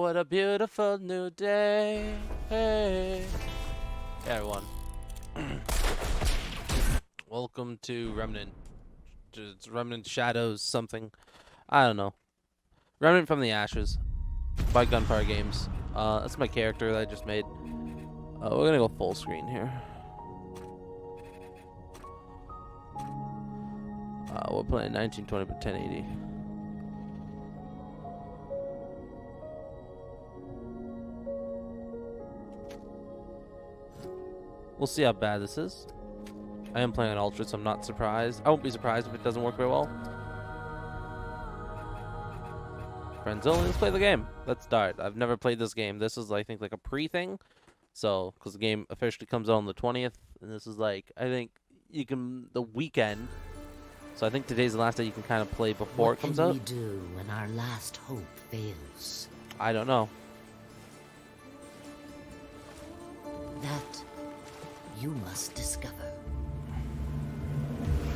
what a beautiful new day. Hey. Hey, everyone. Welcome to Remnant. It's Remnant Shadows something. I don't know. Remnant from the Ashes by Gunfire Games. That's my character that I just made. We're gonna go full screen here. We're playing 1920 by 1080. We'll see how bad this is. I am playing on Ultra, so I'm not surprised. I won't be surprised if it doesn't work very well. Friends only, let's play the game. Let's start. I've never played this game. This is, I think, like a pre-thing. So, because the game officially comes out on the 20th. And this is like, I think you can, the weekend. So I think today's the last day you can kind of play before it comes out. What can we do when our last hope fails? I don't know. That you must discover.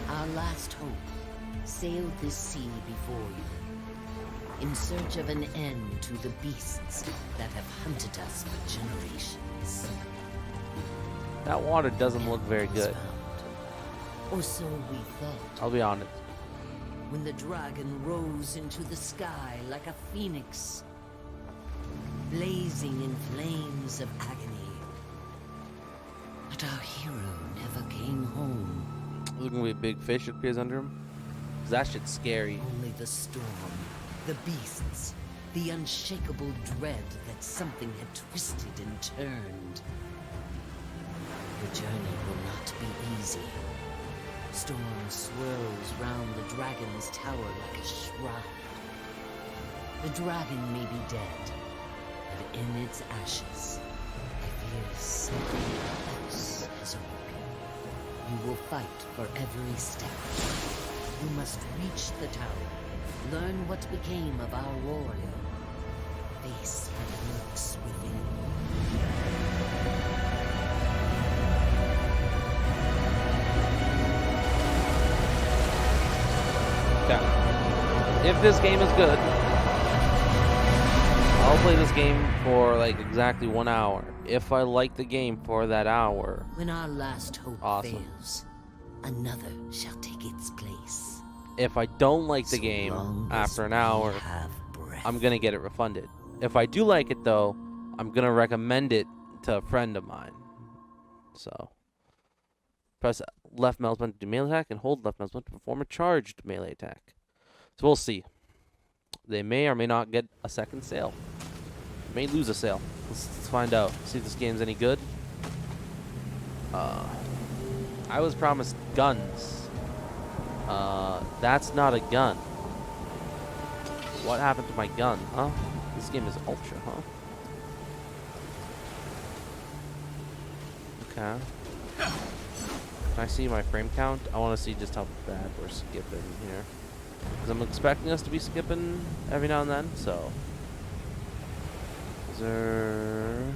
Our last hope sailed this sea before you, in search of an end to the beasts that have hunted us for generations. That water doesn't look very good. Or so we thought. I'll be honest. When the dragon rose into the sky like a phoenix, blazing in flames of agony. But our hero never came home. Looking to be a big fish that appears under him. 'Cause that shit's scary. Only the storm, the beasts, the unshakable dread that something had twisted and turned. The journey will not be easy. Storm swirls round the dragon's tower like a shroud. The dragon may be dead, but in its ashes, I fear something else has awoken. You will fight for every step. You must reach the tower, learn what became of our warrior, face what lurks within. If this game is good, I'll play this game for like exactly 1 hour. If I like the game for that hour. When our last hope Awesome. fails, another shall take its place. If I don't like the So game long as after an we hour, have breath. I'm gonna get it refunded. If I do like it though, I'm gonna recommend it to a friend of mine. So press left mouse button to do melee attack and hold left mouse button to perform a charged melee attack. So we'll see. They may or may not get a second sale. May lose a sale. Let's find out. See if this game's any good. I was promised guns. That's not a gun. What happened to my gun, huh? This game is Ultra, huh? Okay. Can I see my frame count? I want to see just how bad we're skipping here. Because I'm expecting us to be skipping every now and then, so. Is there.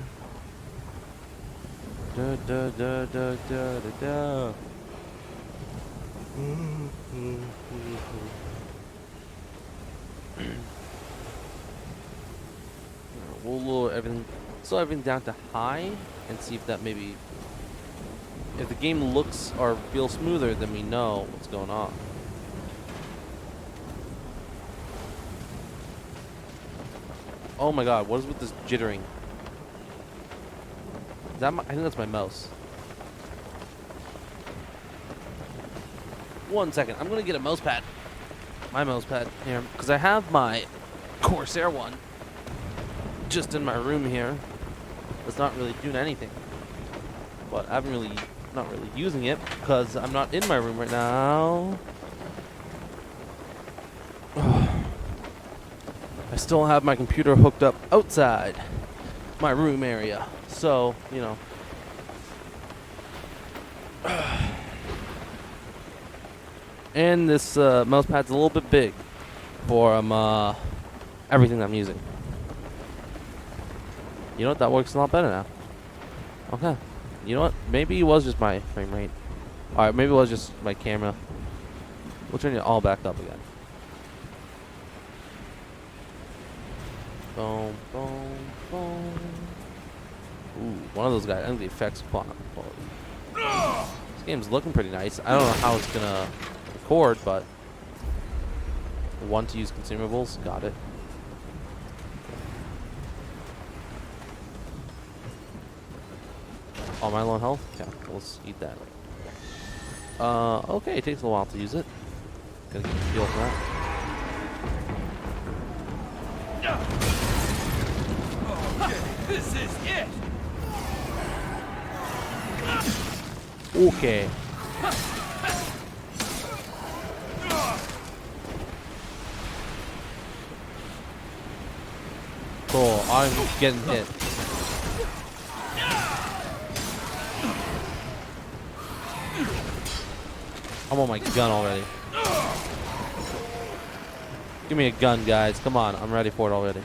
Da da da da da da da. We'll lower everything, slow everything down to high, and see if that maybe. If the game looks or feels smoother, then we know what's going on. Oh my god, what is with this jittering? Is that I think that's my mouse. 1 second, I'm gonna get a mouse pad. My mouse pad here, because I have my Corsair one just in my room here. It's not really doing anything. But I'm not really using it because I'm not in my room right now. I still have my computer hooked up outside my room area, so, you know. And this mouse pad's a little bit big for everything I'm using. You know what? That works a lot better now. Okay. You know what? Maybe it was just my frame rate. Alright, maybe it was just my camera. We'll turn it all back up again. Boom, boom, boom. Ooh, one of those guys. I think the effects quality. This game's looking pretty nice. I don't know how it's gonna record, but one to use consumables. Got it. Oh, am I low on health? Yeah, let's eat that. Okay, it takes a while to use it. Gotta get the feel for that. This is it! Okay. Cool, I'm getting hit. I'm on my gun already. Give me a gun, guys. Come on, I'm ready for it already.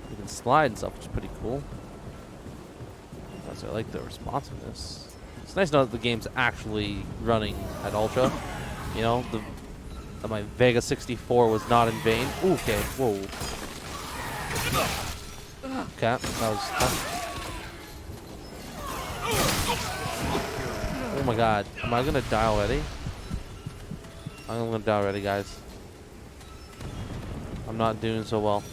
You can slide and stuff, which is pretty cool. I like the responsiveness. It's nice to know that the game's actually running at ultra. You know, that my Vega 64 was not in vain. Ooh, okay, whoa. Okay, that was tough. Oh my god, am I gonna die already? I'm gonna die already, guys. I'm not doing so well.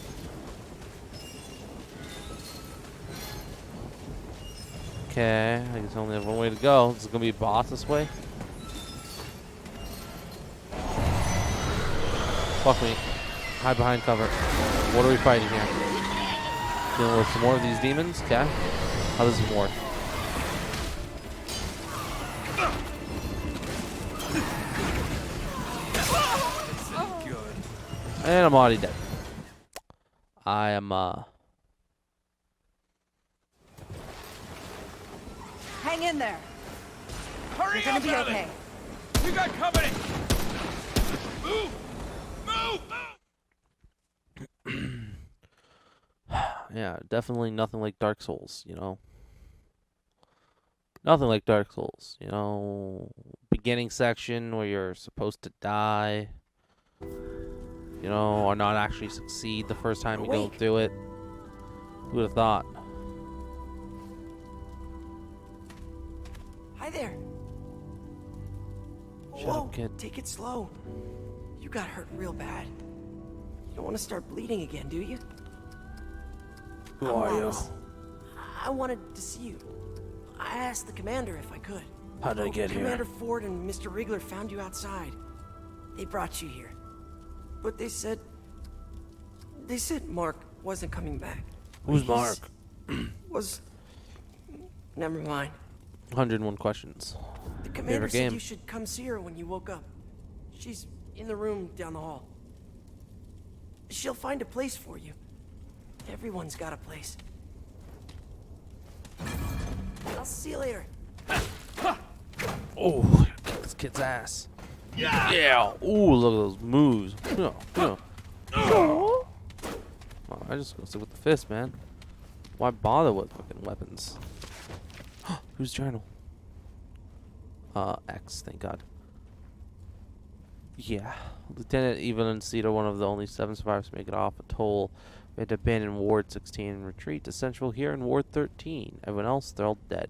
Okay, I guess I only have one way to go. This is gonna be a boss this way. Fuck me. Hide behind cover. What are we fighting here? Dealing with some more of these demons? Okay. How does this work? And I'm already dead. I am, Hang in there. Hurry You're gonna up, be Ellie! okay. You got company! Move! Move! Move! yeah, definitely nothing like Dark Souls, you know? Nothing like Dark Souls, you know? Beginning section where you're supposed to die, you know, or not actually succeed the first time you go through it. Who would have thought? Hi there. Shut Whoa, up, kid. take it slow. You got hurt real bad. You don't want to start bleeding again, do you? Who I'm are you? Wallace. I wanted to see you. I asked the commander if I could. How did I get here? Commander Ford and Mr. Riegler found you outside. They brought you here. But they said Mark wasn't coming back. Who's Mark? Was... Never mind. 101 questions. The commander said game. you should come see her when you woke up. She's in the room down the hall. She'll find a place for you. Everyone's got a place. I'll see you later. Oh, kick this kid's ass. Yeah. Ooh, look at those moves. Yeah. Oh, I just gonna stick with the fist, man. Why bother with fucking weapons? Whose journal? X, thank God. Yeah. Lieutenant Evelyn Cedar, one of the only 7 survivors to make it off atoll. We had to abandon Ward 16 and retreat to Central here in Ward 13. Everyone else, they're all dead.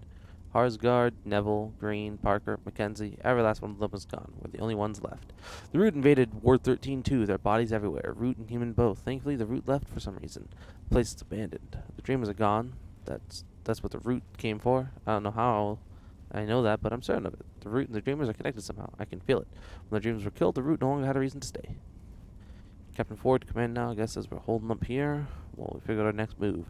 Harsgard, Neville, Green, Parker, Mackenzie, every last one of them was gone. We're the only ones left. The Root invaded Ward 13 too, their bodies everywhere. Root and human both. Thankfully, the Root left for some reason. The place is abandoned. The Dreamers are gone. That's what the Root came for. I don't know how I know that, but I'm certain of it. The Root and the Dreamers are connected somehow. I can feel it. When the Dreamers were killed, the Root no longer had a reason to stay. Captain Ford, command now. I guess as we're holding up here, well, we figured our next move.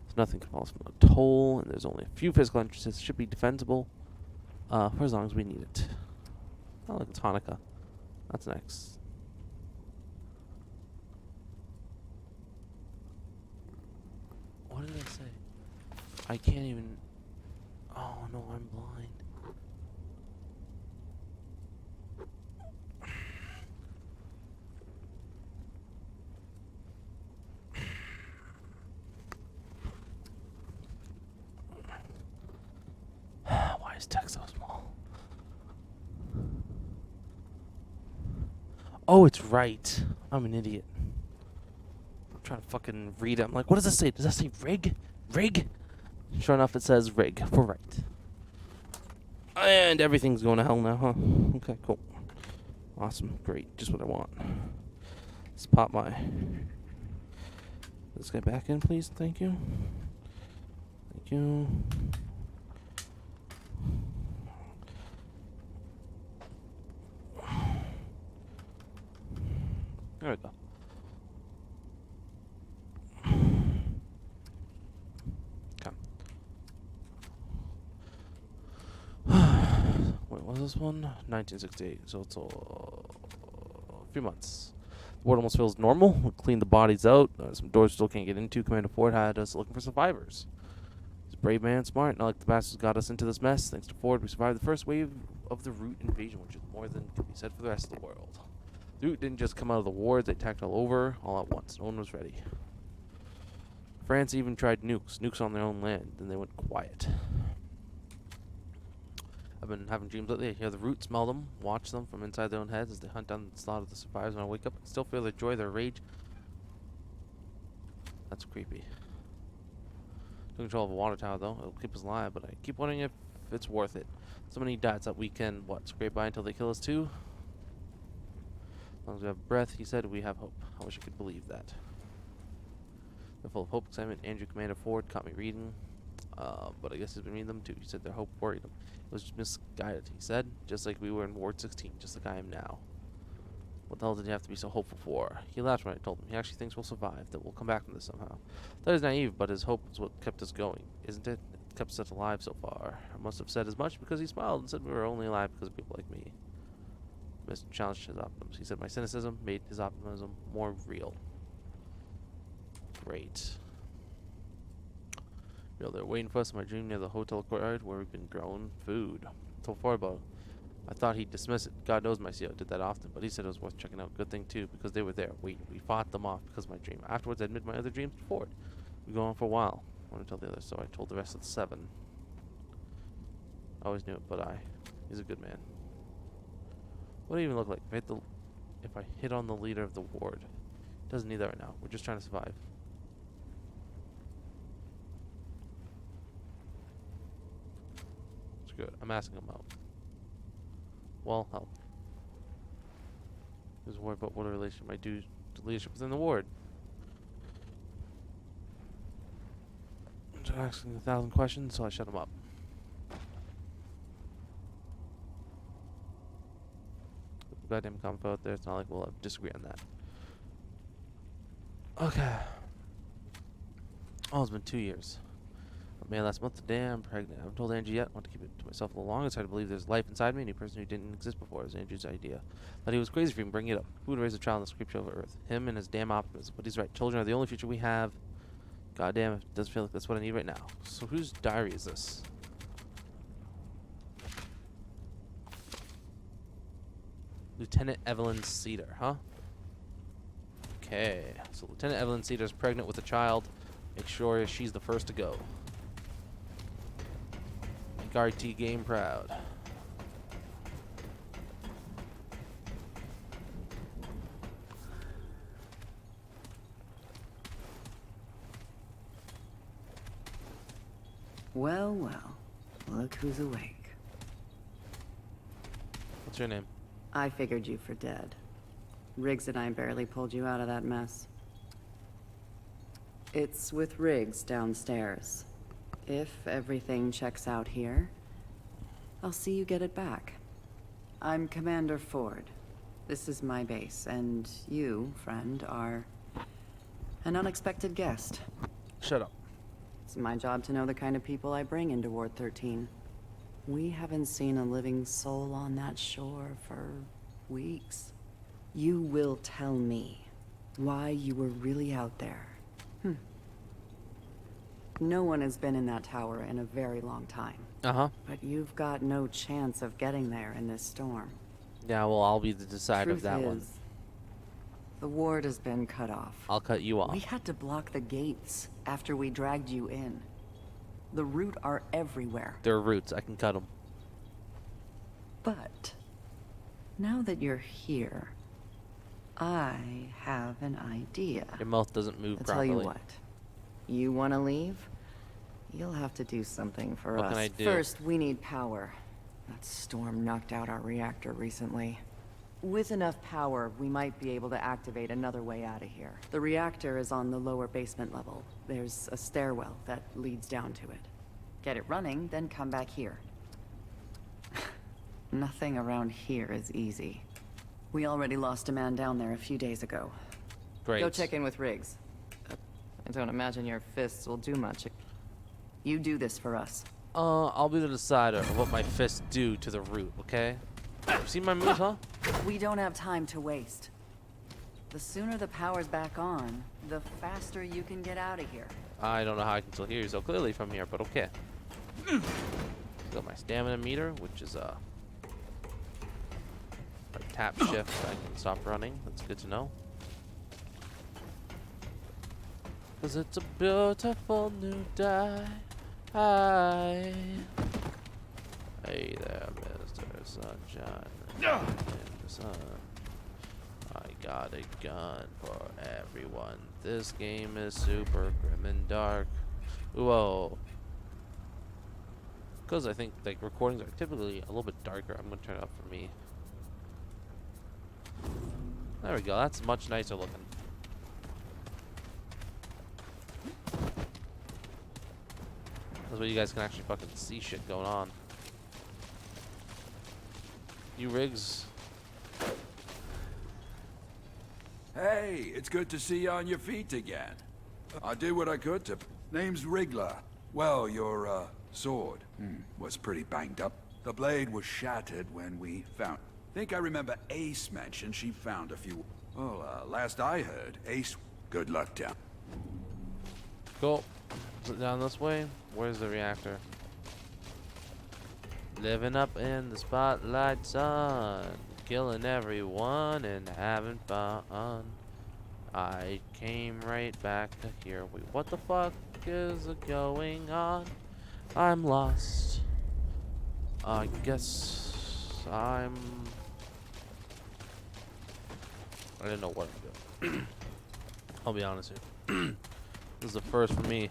So nothing can follow us from the toll, and there's only a few physical entrances. Should be defensible for as long as we need it. Oh, look, it's Hanukkah. That's next. What did I say? I can't even... Oh, no, I'm blind. Why is text so small? Oh, it's right. I'm an idiot. trying to fucking read it. I'm like, what does this say? Does that say rig? Rig? Sure enough, it says rig for right. And everything's going to hell now, huh? Okay, cool. Awesome. Great. Just what I want. Let's pop my... Let's get back in, please. Thank you. Thank you. There we go. Okay. Wait, what was this one? 1968. So it's a few months. The ward almost feels normal. We cleaned the bodies out. Some doors still can't get into. Commander Ford had us looking for survivors. He's a brave man, smart. Not like the bastards got us into this mess. Thanks to Ford, we survived the first wave of the Root invasion, which is more than can be said for the rest of the world. The Root didn't just come out of the wards. They attacked all over, all at once. No one was ready. France even tried nukes on their own land. Then they went quiet. I've been having dreams lately. I hear the Root, smell them, watch them from inside their own heads as they hunt down and slaughter the survivors. When I wake up, I can still feel their joy, their rage. That's creepy. Took control of a water tower, though. It'll keep us alive, but I keep wondering if it's worth it. So many dots that we can, scrape by until they kill us too? As long as we have breath, he said, we have hope. I wish I could believe that. They're full of hope, excitement. Andrew, Commander Ford, caught me reading. But I guess he's been reading them too. He said their hope worried him. It was just misguided, he said. Just like we were in Ward 16, just like I am now. What the hell did he have to be so hopeful for? He laughed when I told him. He actually thinks we'll survive, that we'll come back from this somehow. That is naive, but his hope is what kept us going, isn't it? It kept us alive so far. I must have said as much because he smiled and said we were only alive because of people like me. Mr. challenged his optimism. He said my cynicism made his optimism more real. Great. You know, they're waiting for us in my dream near the hotel courtyard where we've been growing food. I told Ford about it. I thought he'd dismiss it. God knows my CO did that often, but he said it was worth checking out. Good thing too, because they were there. We fought them off because of my dream. Afterwards, I admitted my other dreams to Ford. We go on for a while. I want to tell the others, so I told the rest of the 7. I always knew it, but he's a good man. What do you even look like? If I hit on the leader of the ward. Doesn't need that right now. We're just trying to survive. It's good. I'm asking him out. Well, help. He was worried about what a relation might do to leadership within the ward. I'm asking 1,000 questions, so I shut him up. Goddamn combo out there. It's not like we'll disagree on that. Okay. Oh, it's been 2 years. Oh, man, last month today I'm pregnant. I haven't told Angie yet. I want to keep it to myself a little longer. It's hard to believe there's life inside me. A new person who didn't exist before. It was Andrew's idea. Thought he was crazy for even bringing it up. Who would raise a child in this creep show of Earth? Him and his damn optimism. But he's right. Children are the only future we have. Goddamn, it doesn't feel like that's what I need right now. So whose diary is this? Lieutenant Evelyn Cedar, huh? Okay, so Lieutenant Evelyn Cedar is pregnant with a child. Make sure she's the first to go. Make RT game proud. Well, well. Look who's awake. What's your name? I figured you for dead. Riggs and I barely pulled you out of that mess. It's with Riggs downstairs. If everything checks out here, I'll see you get it back. I'm Commander Ford. This is my base, and you, friend, are an unexpected guest. Shut up. It's my job to know the kind of people I bring into Ward 13. We haven't seen a living soul on that shore for weeks. You will tell me why you were really out there. No one has been in that tower in a very long time. Uh-huh. But you've got no chance of getting there in this storm. Yeah, well, I'll be the decider of that one. The ward has been cut off. I'll cut you off. We had to block the gates after we dragged you in. The Root are everywhere. There are roots. I can cut them. But now that you're here, I have an idea. Your mouth doesn't move I'll properly. tell you what. You want to leave? You'll have to do something for What us. can I do? First, we need power. That storm knocked out our reactor recently. With enough power, we might be able to activate another way out of here. The reactor is on the lower basement level. There's a stairwell that leads down to it. Get it running, then come back here. Nothing around here is easy. We already lost a man down there a few days ago. Great. Go check in with Riggs. I don't imagine your fists will do much. You do this for us. I'll be the decider of what my fists do to the root, okay? You seen my moves, huh? We don't have time to waste. The sooner the power's back on, the faster you can get out of here. I don't know how I can still hear you so clearly from here, but okay. Got my stamina meter, which is a tap shift so I can stop running. That's good to know. 'Cause it's a beautiful new day. Hi. Hey there, Mr. Sunshine. In the sun. I got a gun for everyone. This game is super grim and dark. Whoa. Because I think like recordings are typically a little bit darker. I'm gonna turn it up for me. There we go. That's much nicer looking. That's where you guys can actually fucking see shit going on. You Riggs. Hey, it's good to see you on your feet again. I did what I could to... Name's Wriggler. Well, your, sword was pretty banged up. The blade was shattered when we found... Think I remember Ace mentioned she found a few... Well, last I heard, Ace... Good luck down. Cool. Is it down this way? Where's the reactor? Living up in the spotlight sun, killing everyone and having fun. I came right back to here. Wait, what the fuck is going on? I'm lost. I guess I didn't know what I'm doing. I'll be honest here. This is the first for me.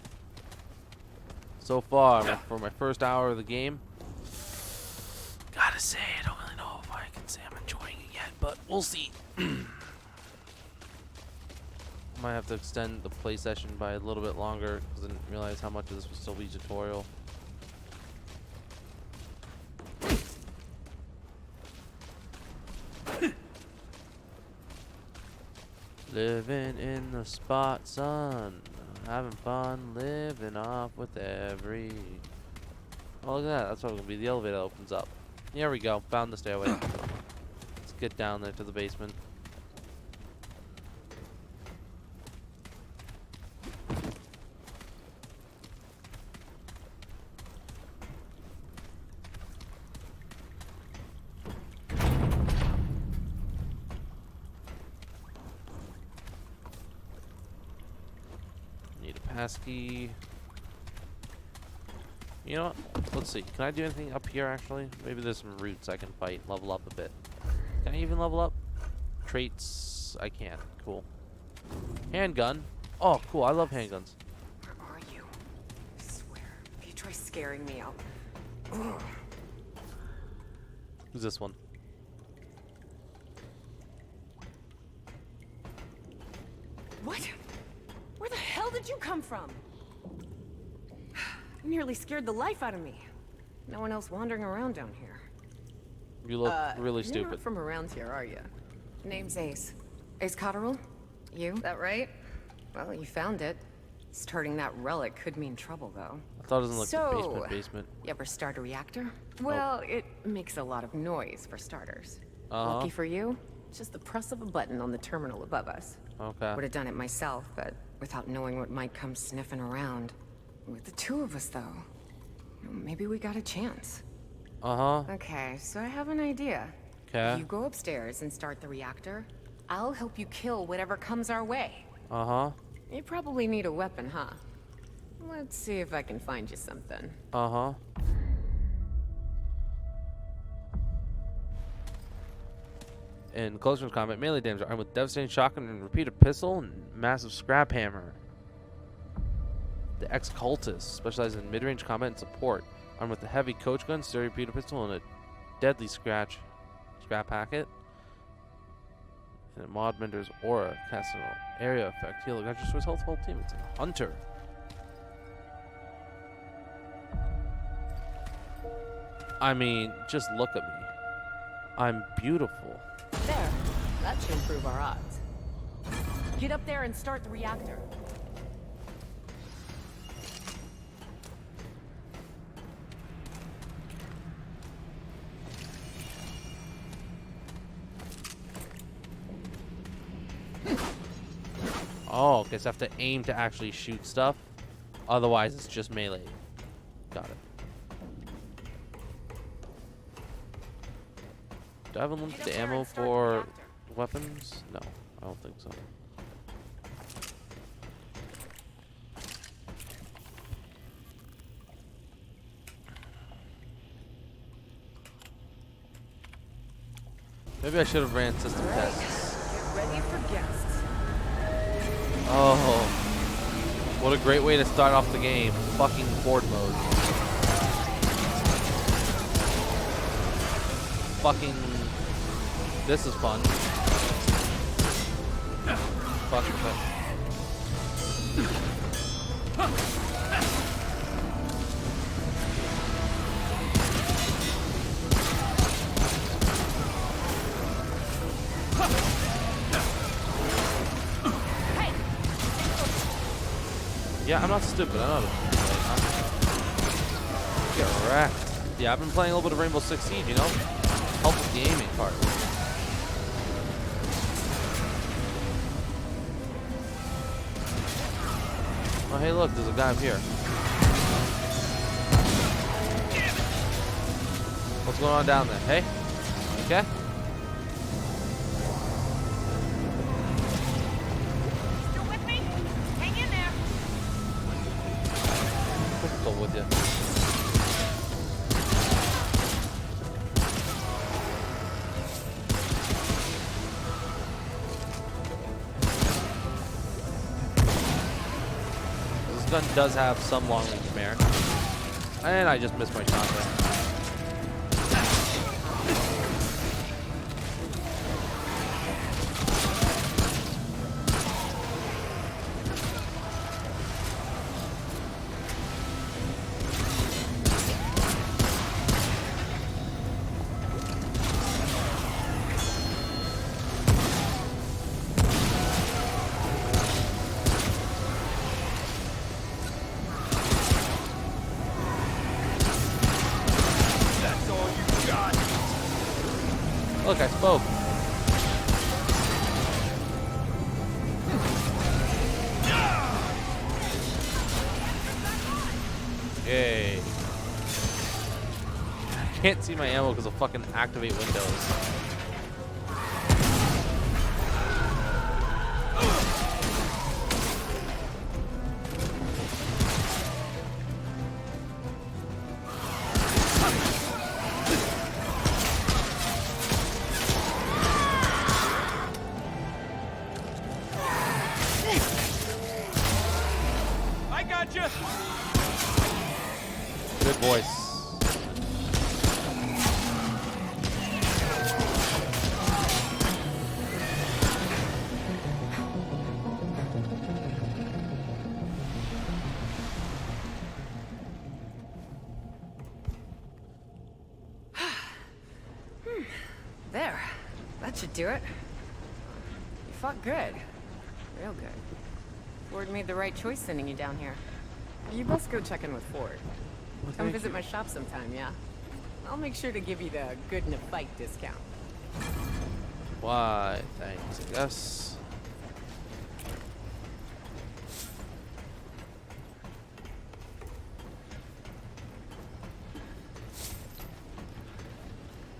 So far, for my first hour of the game, gotta say, I don't really know if I can say I'm enjoying it yet, but we'll see. Might have to extend the play session by a little bit longer because I didn't realize how much of this would still be tutorial. Living in the spot, son. Having fun, living off with every... Oh, look at that. That's what it's going to be. The elevator opens up. Here we go. Found the stairway. Let's get down there to the basement. Need a passkey. You know what? Let's see. Can I do anything up here, actually? Maybe there's some roots I can fight, level up a bit. Can I even level up? Traits. I can. Cool. Handgun. Oh, cool. I love handguns. Where are you? I swear, if you try scaring me, I'll... Ugh. Who's this one? What? Where the hell did you come from? You nearly scared the life out of me. No one else wandering around down here. You look really You're stupid. not from around here, are you? Name's Ace. Ace Cotterill? You? That right? Well, you found it. Starting that relic could mean trouble, though. I thought it was in like So, the basement. You ever start a reactor? Well, it makes a lot of noise, for starters. Uh-huh. Lucky for you, it's just the press of a button on the terminal above us. Okay. Would have done it myself, but without knowing what might come sniffing around. With the two of us, though, maybe we got a chance. Uh-huh. Okay, so I have an idea. Okay. You go upstairs and start the reactor. I'll help you kill whatever comes our way. Uh-huh. You probably need a weapon, huh? Let's see if I can find you something. Uh-huh. In close range combat, melee damage are armed with devastating shotgun and repeater pistol and massive scrap hammer. The ex-cultist specializes in mid-range combat and support, armed with a heavy coach gun, sturdy repeater pistol, and a deadly scrap packet. And a mod mentor's aura casts an area effect. Heal against your health whole team. It's a hunter. I mean, just look at me. I'm beautiful. There. That should improve our odds. Get up there and start the reactor. Oh, okay, so I have to aim to actually shoot stuff. Otherwise, it's just melee. Got it. Do I have unlimited ammo for weapons? No, I don't think so. Maybe I should have ran system tests. Get ready for guests. Oh, what a great way to start off the game. Fucking horde mode. Fucking, this is fun. Fucking fun. Yeah, I'm not stupid. I know how to get wrecked. Yeah, I've been playing a little bit of Rainbow Six Siege, you know? Help with the aiming part. Oh, hey, look, there's a guy up here. What's going on down there? Hey? Okay? Still with me? Hang in there. Still with you. This gun does have some long range merit. And I just missed my shot there. That's all you got. Look, I spoke. Yay. I can't see my ammo because of fucking activate windows. I got you. Good voice. There. That should do it. You fought good. Real good. Ford made the right choice sending you down here. You best go check in with Ford. Come visit my shop sometime, yeah? I'll make sure to give you the good in a fight discount. Why, thanks, I guess.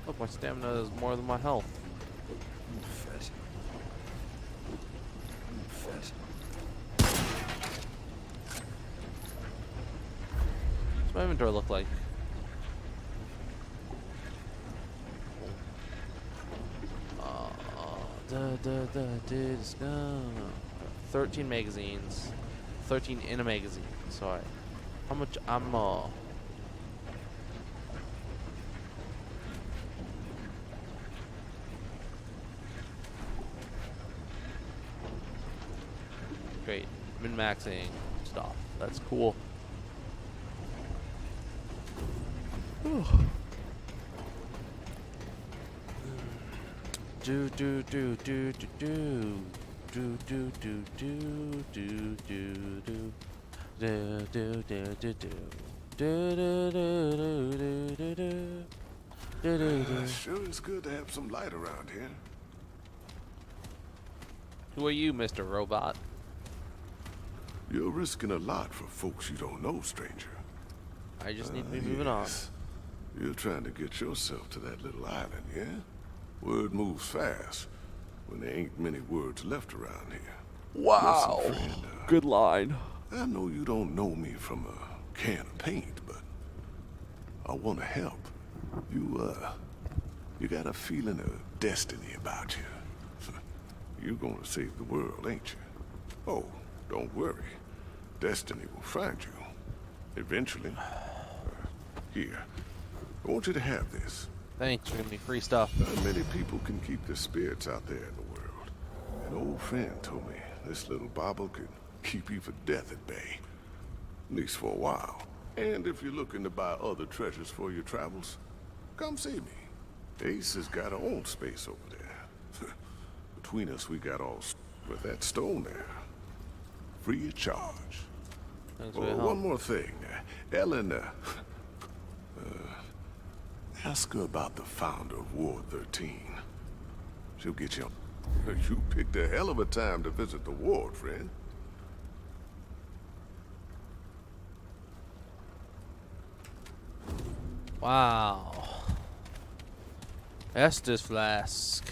Look, my stamina is more than my health. What's my inventory look like? Let's go. 13 magazines. 13 in a magazine. Sorry. How much ammo? Great. Min-maxing stuff. That's cool. Do do do do do do do do do do do do do do do do do do. Sure is good to have some light around here. Who are you, Mr. Robot? You're risking a lot for folks you don't know, stranger. I just need to be moving on. Yes. You're trying to get yourself to that little island, yeah? Word moves fast when there ain't many words left around here. Wow. Listen, friend, Good line. I know you don't know me from a can of paint, but I want to help. You got a feeling of destiny about you. You're gonna save the world, ain't you? Oh, don't worry. Destiny will find you. Eventually. Here. I want you to have this. Thanks for giving me free stuff. Not many people can keep their spirits out there in the world. An old friend told me this little bauble could keep you for death at bay. At least for a while. And if you're looking to buy other treasures for your travels, come see me. Ace has got her own space over there. Between us, we got all with that stone there. Free of charge. Thanks Oh, for your one help. more thing. Ellen, ask her about the founder of Ward 13. She'll get you. You picked a hell of a time to visit the ward, friend. Wow. Estus Flask.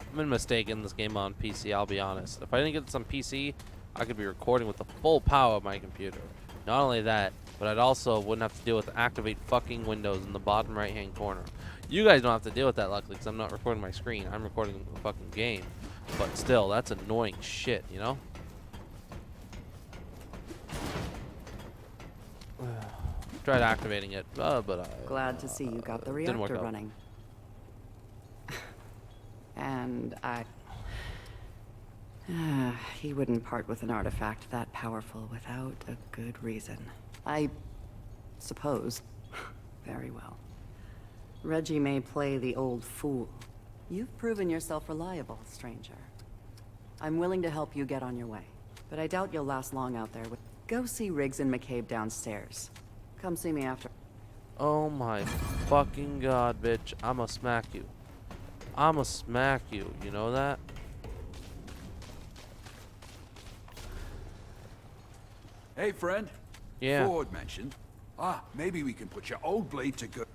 I've been mistaken this game on PC, I'll be honest. If I didn't get this on PC, I could be recording with the full power of my computer. Not only that, but I'd also wouldn't have to deal with activate fucking Windows in the bottom right hand corner. You guys don't have to deal with that luckily because I'm not recording my screen. I'm recording the fucking game. But still, that's annoying shit, you know? Tried activating it, but I... Glad to see you got the didn't work reactor out. running. And he wouldn't part with an artifact that powerful without a good reason. I suppose. Very well. Reggie may play the old fool. You've proven yourself reliable, stranger. I'm willing to help you get on your way, but I doubt you'll last long out there. Go see Riggs and McCabe downstairs. Come see me after. Oh my fucking god, bitch. I'ma smack you. I'ma smack you. You know that? Hey, friend. Yeah. Ford mentioned. Maybe we can put your old blade to good.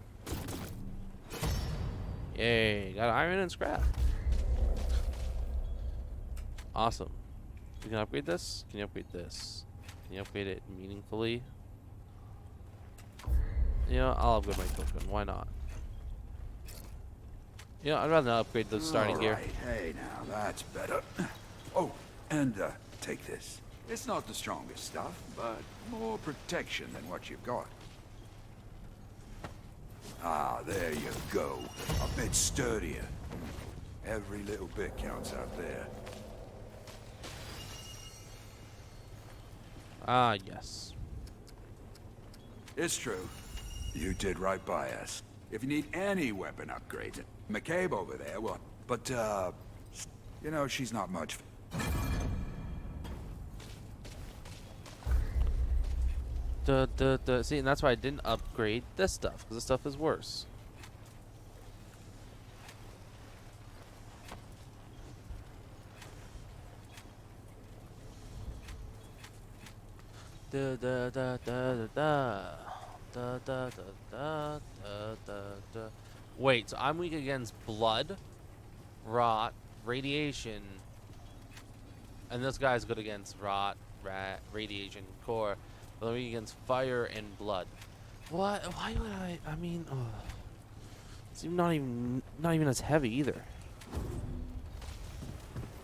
Yay. Got iron and scrap. Awesome. You can upgrade this? Can you upgrade this? Can you upgrade it meaningfully? You know, I'll upgrade my token. Why not? You know, I'd rather not upgrade the starting gear. Alright, hey now, that's better. Oh, and take this. It's not the strongest stuff, but more protection than what you've got. Ah, there you go. A bit sturdier. Every little bit counts out there. Ah, yes. It's true. You did right by us. If you need any weapon upgrades, McCabe over there, well, but, you know, she's not much. See, and that's why I didn't upgrade this stuff, because this stuff is worse. Da da da da da da. Da, da, da, da, da, da, da. Wait, so I'm weak against blood, rot, radiation, and this guy's good against rot, radiation, core, but I'm weak against fire and blood. What? Why would I? I mean, it's not even as heavy either.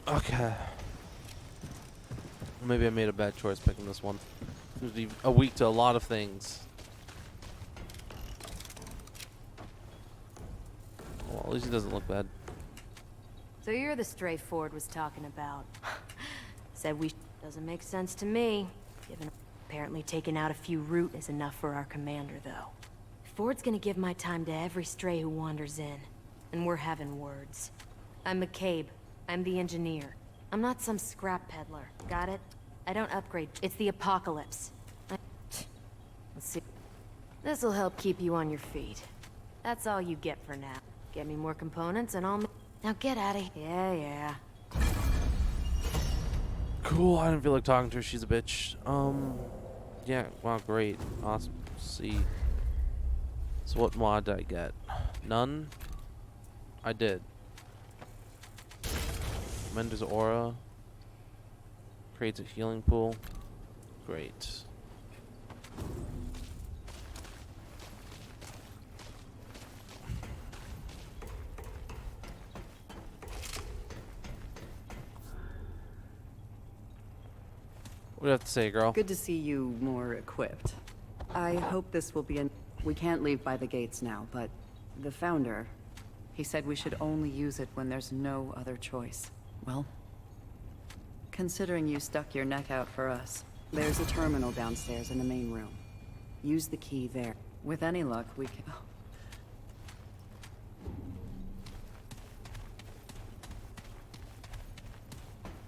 Okay. Maybe I made a bad choice picking this one. It was a week to a lot of things. Well, at least he doesn't look bad. So you're the stray Ford was talking about. Said we doesn't make sense to me. Given apparently taking out a few root is enough for our commander, though. Ford's gonna give my time to every stray who wanders in. And we're having words. I'm McCabe. I'm the engineer. I'm not some scrap peddler. Got it? I don't upgrade. It's the apocalypse. Let's see. This'll help keep you on your feet. That's all you get for now. Get me more components and I'll... Now get out of here. Yeah. Cool, I didn't feel like talking to her. She's a bitch. Yeah, wow, great. Awesome. See. So what mod did I get? None? I did. Mender's Aura. Creates a healing pool. Great. What do you have to say, girl? Good to see you more equipped. I hope this will be We can't leave by the gates now, but the founder, he said we should only use it when there's no other choice. Well, considering you stuck your neck out for us, there's a terminal downstairs in the main room. Use the key there. With any luck, we can... Oh.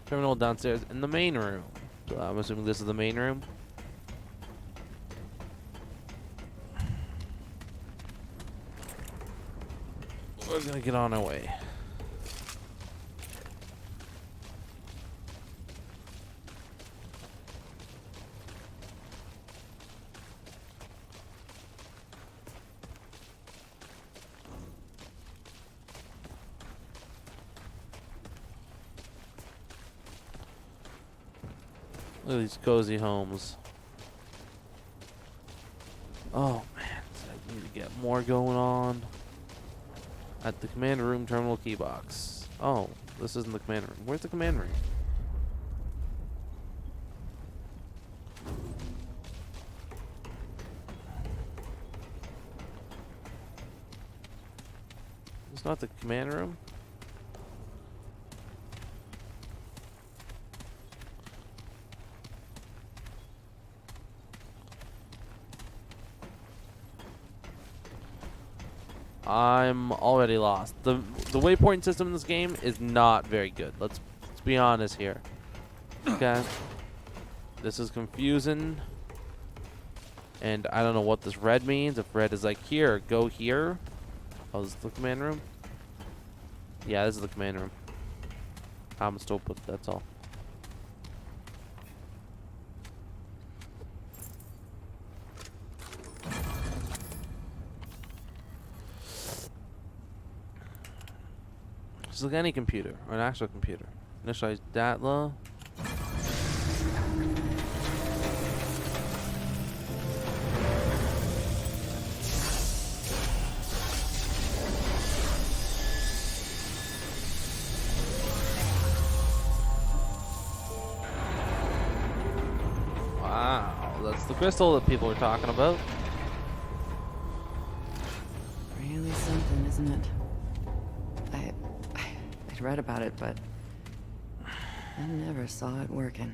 Terminal downstairs in the main room. So I'm assuming this is the main room. We're gonna get on our way. Look at these cozy homes. Oh man, I need to get more going on. At the command room terminal key box. Oh, this isn't the command room. Where's the command room? It's not the command room? I'm already lost. The waypoint system in this game is not very good. Let's be honest here. Okay. This is confusing. And I don't know what this red means. If red is like here, go here. Oh, this is the command room? Yeah, this is the command room. I'm still put, that's all. Just like any computer, or an actual computer. Initialize Datla. Wow, that's the crystal that people are talking about. Really something, isn't it? I'd read about it, but I never saw it working.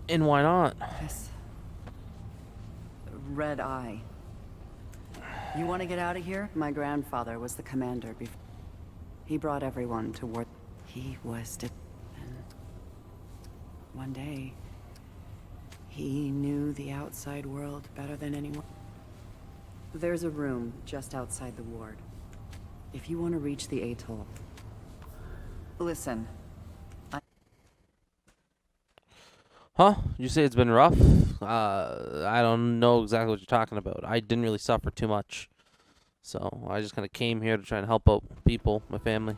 And why not? This red eye. You want to get out of here? My grandfather was the commander before. He brought everyone to war. He was and one day, he knew the outside world better than anyone. There's a room just outside the ward. If you want to reach the atoll. Listen. Huh? You say it's been rough? I don't know exactly what you're talking about. I didn't really suffer too much. So, I just kind of came here to try and help out people, my family.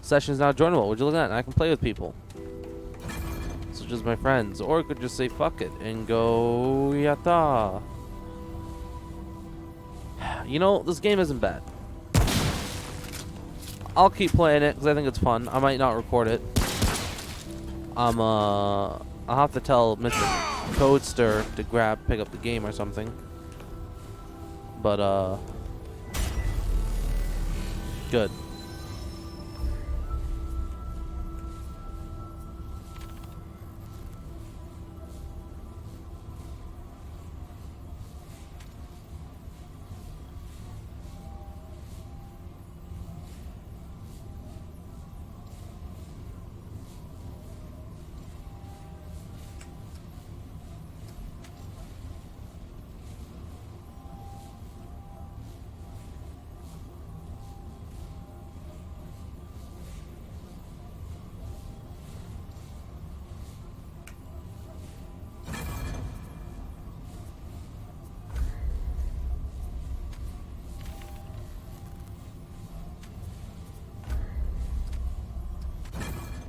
Session's not joinable. Would you look at that? I can play with people. Such as my friends. Or I could just say fuck it and go yatta. You know, this game isn't bad. I'll keep playing it because I think it's fun. I might not record it. I'll have to tell Mr. Codester to pick up the game or something. But good.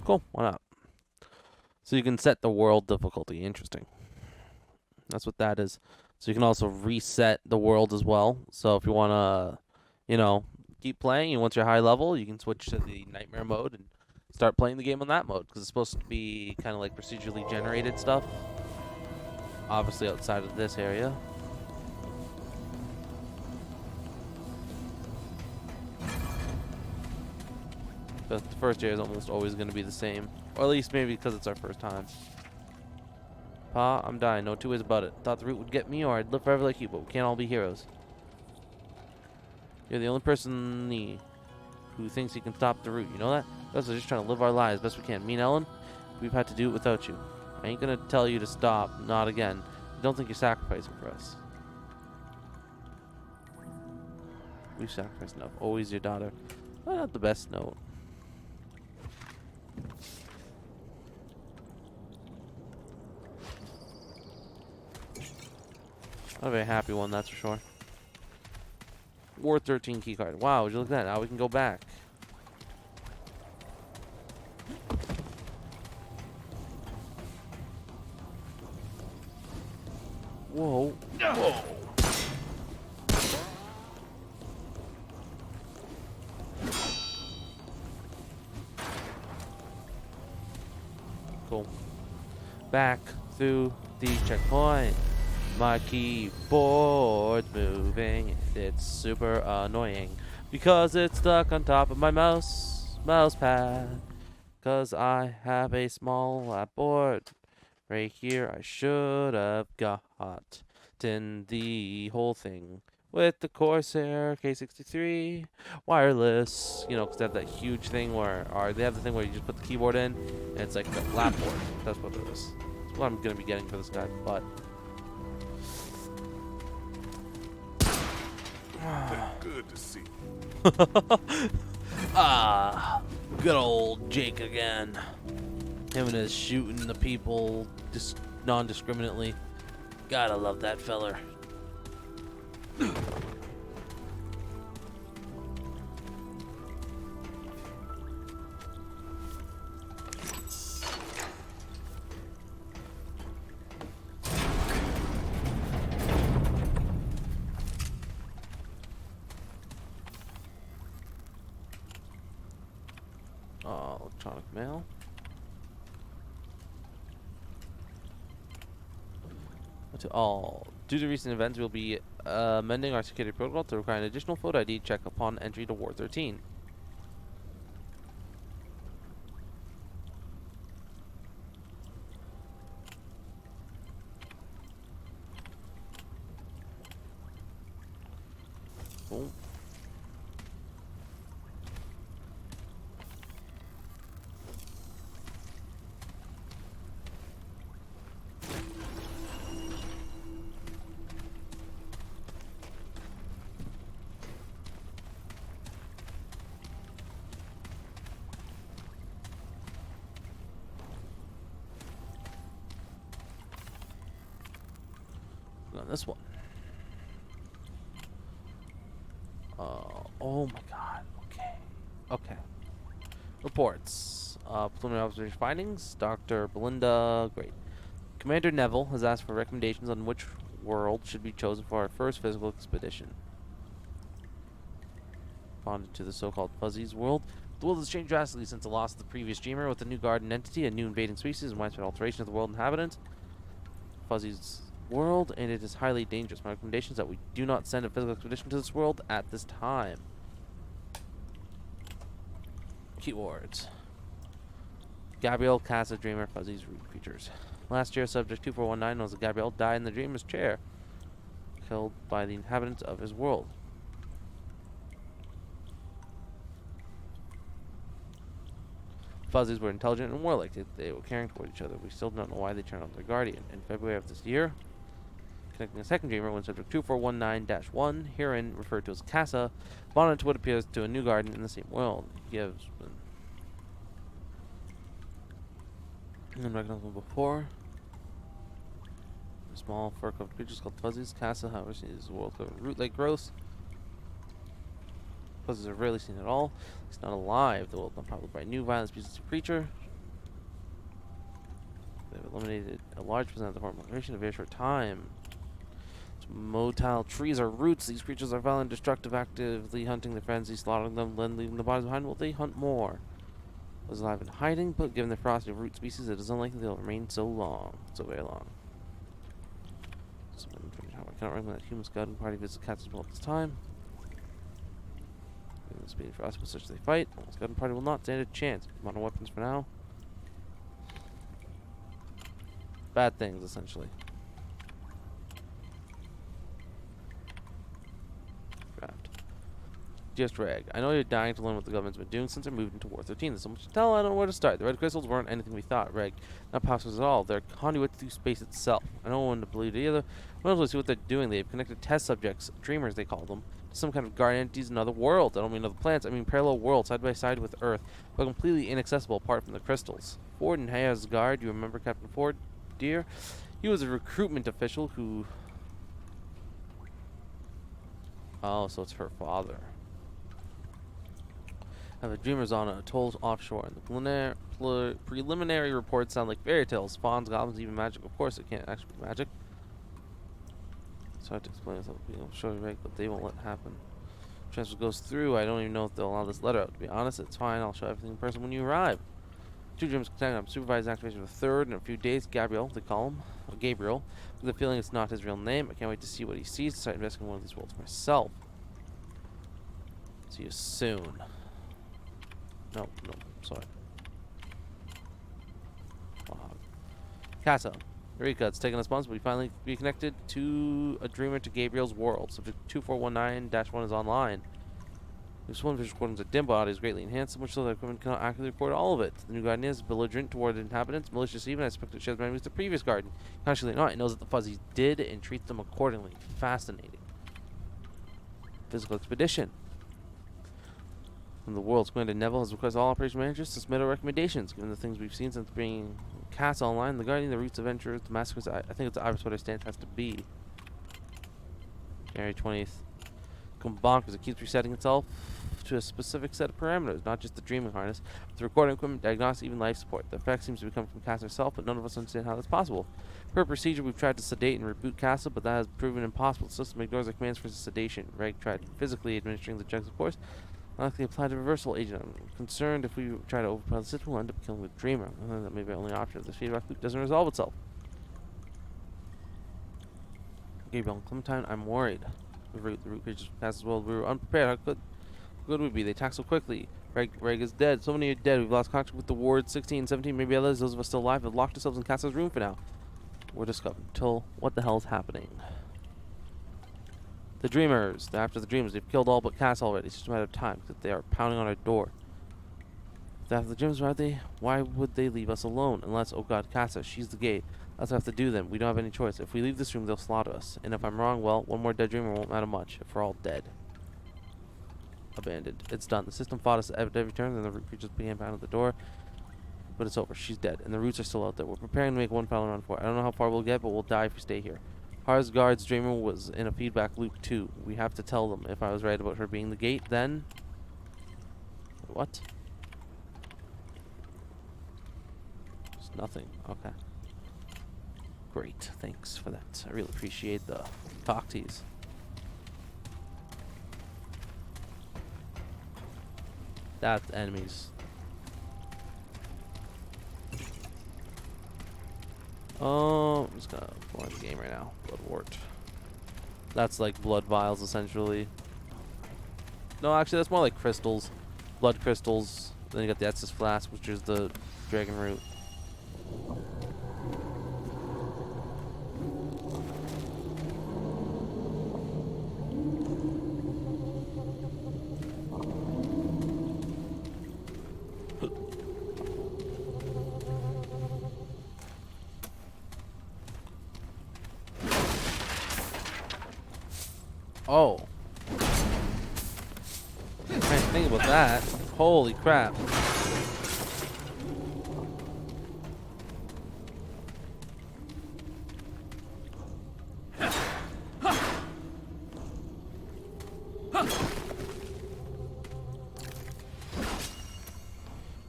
Cool, why not? So you can set the world difficulty. Interesting. That's what that is. So you can also reset the world as well. So if you want to, you know, keep playing, and once you're high level, you can switch to the nightmare mode and start playing the game on that mode. Because it's supposed to be kind of like procedurally generated stuff. Obviously outside of this area. But the first area is almost always going to be the same. Or at least maybe because it's our first time. Pa, I'm dying. No two ways about it. Thought the root would get me or I'd live forever like you, but we can't all be heroes. You're the only person who thinks he can stop the root. You know that? Us are just trying to live our lives best we can. Me and Ellen, we've had to do it without you. I ain't going to tell you to stop. Not again. I don't think you're sacrificing for us. We've sacrificed enough. Always your daughter. Well, not the best note. Not a very happy one, that's for sure. War 13 keycard. Wow, would you look at that? Now we can go back. Whoa. Whoa. Cool. Back through the checkpoint. My keyboard's moving and it's super annoying because it's stuck on top of my mouse pad. Cause I have a small lap board right here. I should have gotten the whole thing with the Corsair K63 wireless. You know, cause they have that huge thing where, or they have the thing where you just put the keyboard in and it's like the lap board. That's what it is. That's what I'm gonna be getting for this guy, but. Good to see. Good old Jake again. Him and his shooting the people non-discriminately. Gotta love that feller. Electronic mail. To all. Due to recent events, we'll be amending our security protocol to require an additional photo ID check upon entry to War 13. Cool. On this one. Oh my god. Okay. Reports. Preliminary observation findings. Dr. Belinda. Great. Commander Neville has asked for recommendations on which world should be chosen for our first physical expedition. Bonded to the so-called Fuzzies world. The world has changed drastically since the loss of the previous dreamer, with a new garden entity, a new invading species, and widespread alteration of the world inhabitants. Fuzzy's world, and it is highly dangerous. My recommendation is that we do not send a physical expedition to this world at this time. Keywords. Gabrielle, Casa, Dreamer, Fuzzy's root creatures. Last year, subject 2419, known as Gabrielle, died in the Dreamer's chair, killed by the inhabitants of his world. Fuzzies were intelligent and warlike. They were caring toward each other. We still don't know why they turned on their guardian. In February of this year, connecting a second Dreamer, when subject 2419-1, herein referred to as Casa, bonded to what appears to a new guardian in the same world. He gives unrecognizable before. Small fur-covered creatures called Fuzzies. Casa, however, is a world-covered root-like growth. Fuzzies are rarely seen at all. He's not alive. The world not probably by new violent species of creature. They've eliminated a large percent of the hormone population in a very short time. Motile trees are roots. These creatures are violent, destructive, actively hunting their friends, slaughtering them, then leaving the bodies behind while they hunt more. Was alive in hiding, but given the ferocity of root species, it is unlikely they'll remain so very long. So I cannot recommend that humans garden party visit cats as well at this time. Given the speed for us, but such as they fight, almost garden party will not stand a chance. Modern weapons for now. Bad things, essentially. Draft. Just Reg. I know you're dying to learn what the government's been doing since I moved into War 13. There's so much to tell, I don't know where to start. The red crystals weren't anything we thought, Reg. Not possible at all. They're conduits through space itself. I don't want to believe it either. I want to see what they're doing. They've connected test subjects, dreamers they call them, to some kind of guardian entities in other worlds. I don't mean other planets, I mean parallel worlds side by side with Earth, but completely inaccessible apart from the crystals. Ford and Hayasgard, you remember Captain Ford, dear? He was a recruitment official who... Oh, so it's her father. The dreamers on atolls offshore, and the preliminary reports sound like fairy tales. Fawns, goblins, even magic. Of course, it can't actually be magic. It's hard to explain without being sure, right? But they won't let it happen. Transfer goes through. I don't even know if they'll allow this letter out. To be honest, it's fine. I'll show everything in person when you arrive. Two dreams connected. I'm supervising activation of the third in a few days. Gabriel, they call him. Or Gabriel. With the feeling it's not his real name. I can't wait to see what he sees. To start investigating one of these worlds myself. See you soon. No, sorry. Casa. Eureka, it's taken us months, but we finally reconnected to a dreamer to Gabriel's world. Subject 2419-1 is online. This one visual recordings are dim, but audio is greatly enhanced, so much so that equipment cannot accurately record all of it. The new garden is belligerent toward inhabitants, malicious even. I suspect it shares memories with the previous garden. Consciously not, it knows that the Fuzzies did and treats them accordingly. Fascinating. Physical expedition. From the world's commander Neville has requested all operation managers to submit our recommendations. Given the things we've seen since bringing Cats online, the Guardian, the Roots Adventures, the Massacres, I think it's Iris what our stance has to be. January 20th. Come bonkers, it keeps resetting itself to a specific set of parameters, not just the dreaming harness, but the recording equipment, diagnostics, even life support. The effect seems to be coming from Cass herself, but none of us understand how that's possible. Per procedure, we've tried to sedate and reboot Castle, but that has proven impossible. The system ignores our commands for sedation. Reg tried physically administering the drugs, of course. Unlikely applied a reversal agent. I'm concerned if we try to overpower the system, we'll end up killing the dreamer. That may be our only option if this feedback loop doesn't resolve itself. Gabriel and Clementine, I'm worried. The root creatures past as well. We were unprepared. How good would we be? They attack so quickly. Reg is dead. So many are dead. We've lost contact with the ward 16, 17, maybe others. Those of us still alive have locked ourselves in Cass's room for now. We're discovered. Until what the hell is happening? The Dreamers. They're after the Dreamers. They've killed all but Cass already. It's just a matter of time because they are pounding on our door. If they're after the Dreamers, why would they leave us alone? Unless, oh god, Cassa, she's the gate. That's what I have to do then. We don't have any choice. If we leave this room, they'll slaughter us. And if I'm wrong, well, one more dead Dreamer won't matter much. If we're all dead. Abandoned. It's done. The system fought us at every turn, and the root creatures began pounding at the door. But it's over. She's dead. And the roots are still out there. We're preparing to make one final run for it. I don't know how far we'll get, but we'll die if we stay here. Harsgard's Dreamer was in a feedback loop too. We have to tell them. If I was right about her being the gate, then... What? It's nothing. Okay. Great. Thanks for that. I really appreciate the talkies. That's enemies. Oh, I'm just gonna go in the game right now. Bloodwort. That's like blood vials, essentially. No, actually, that's more like crystals. Blood crystals. Then you got the Estus Flask, which is the dragon root. Oh. I didn't think about that. Holy crap.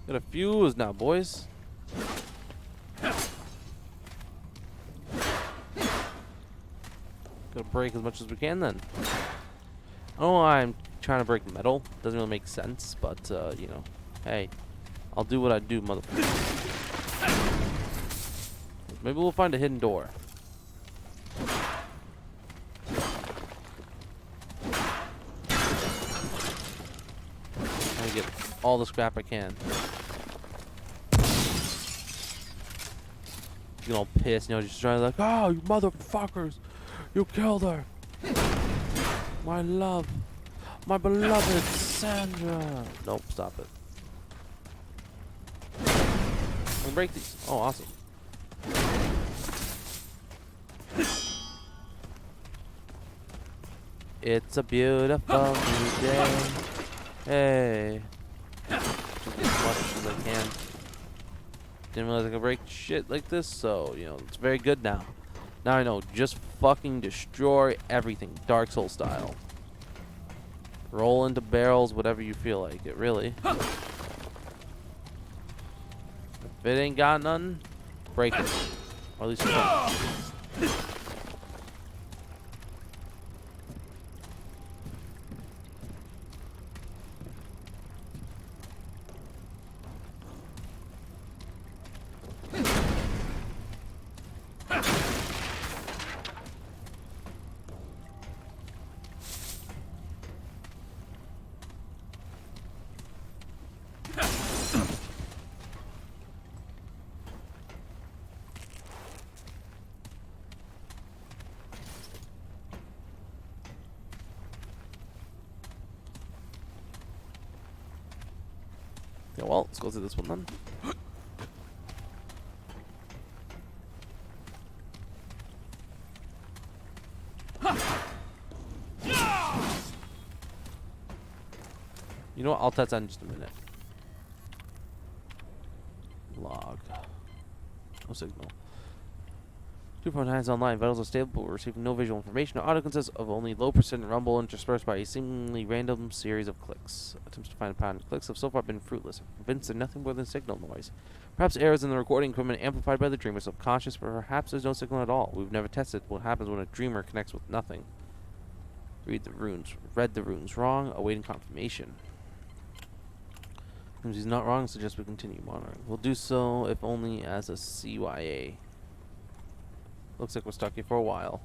Got a fuse now, boys. Gotta break as much as we can then. Oh, I'm trying to break metal. Doesn't really make sense, but you know, hey, I'll do what I do, motherfucker. Maybe we'll find a hidden door. Get all the scrap I can. You know, pissed, you know, just trying to like, oh, you motherfuckers, you killed her. My love, my beloved Sandra. Nope, stop it. I'm gonna break these. Oh, awesome. It's a beautiful new day. Hey. Just get as much as I can. Didn't realize I could break shit like this, so, you know, it's very good now. Now I know, just fucking destroy everything, Dark Souls style. Roll into barrels, whatever you feel like it, really. If it ain't got nothing, break it. Or at least try. Yeah, well, let's go through this one then. You know what? I'll test that in just a minute. Log. No signal. 2.9 is online. Vitals are stable, but we're receiving no visual information. Our audio consists of only low percent rumble interspersed by a seemingly random series of clicks. Attempts to find a pattern. Clicks have so far been fruitless. I'm convinced they're nothing more than signal noise. Perhaps errors in the recording equipment amplified by the dreamer subconscious, but perhaps there's no signal at all. We've never tested what happens when a dreamer connects with nothing. Read the runes. Read the runes wrong. Awaiting confirmation. If he's not wrong, suggest we continue monitoring. We'll do so, if only as a CYA. Looks like we're stuck here for a while.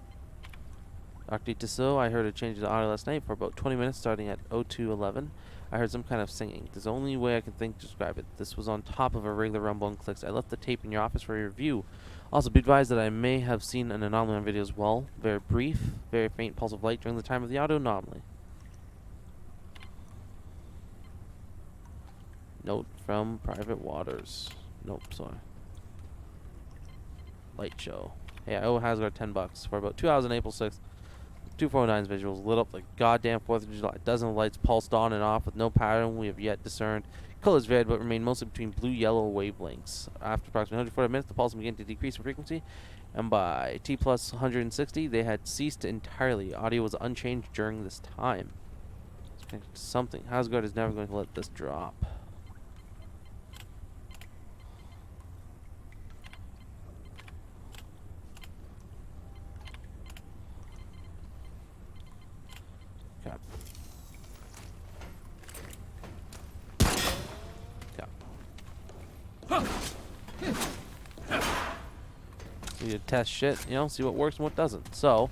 Dr. Tissot, I heard a change in the audio last night for about 20 minutes starting at 0211. I heard some kind of singing. There's the only way I can think to describe it. This was on top of a regular rumble and clicks. I left the tape in your office for your review. Also, be advised that I may have seen an anomaly on video as well. Very brief, very faint pulse of light during the time of the audio anomaly. Note from Private Waters. Nope, sorry. Light show. Hey, I owe Hasgard $10 for about 2 hours on April 6th. 249's visuals lit up like goddamn 4th of July. Dozens of lights pulsed on and off with no pattern we have yet discerned. Colors varied but remain mostly between blue-yellow wavelengths. After approximately 140 minutes, the pulse began to decrease in frequency, and by T plus 160, they had ceased entirely. Audio was unchanged during this time. Something. Hasgard is never going to let this drop. You test shit, you know, see what works and what doesn't. So,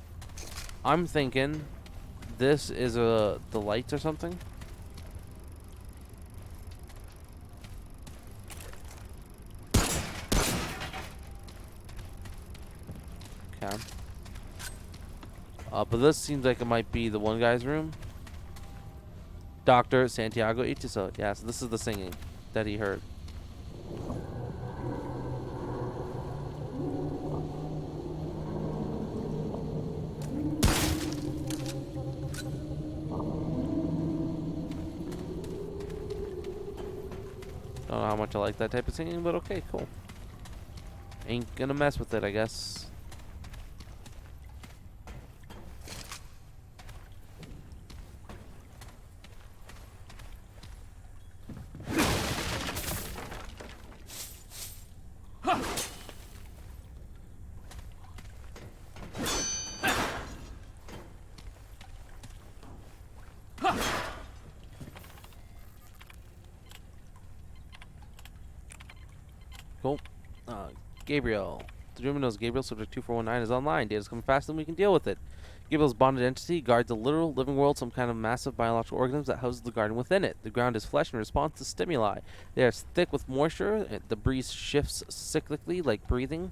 I'm thinking this is the lights or something. Okay. But this seems like it might be the one guy's room. Dr. Santiago Itiso. Yeah, so this is the singing that he heard. Don't know how much I like that type of singing, but okay, cool. Ain't gonna mess with it, I guess. Cool. Gabriel. The Dreamer knows Gabriel, subject 2419, is online. Data's coming faster than we can deal with it. Gabriel's bonded entity guards a literal living world, some kind of massive biological organism that houses the garden within it. The ground is flesh in response to stimuli. They are thick with moisture. The breeze shifts cyclically like breathing.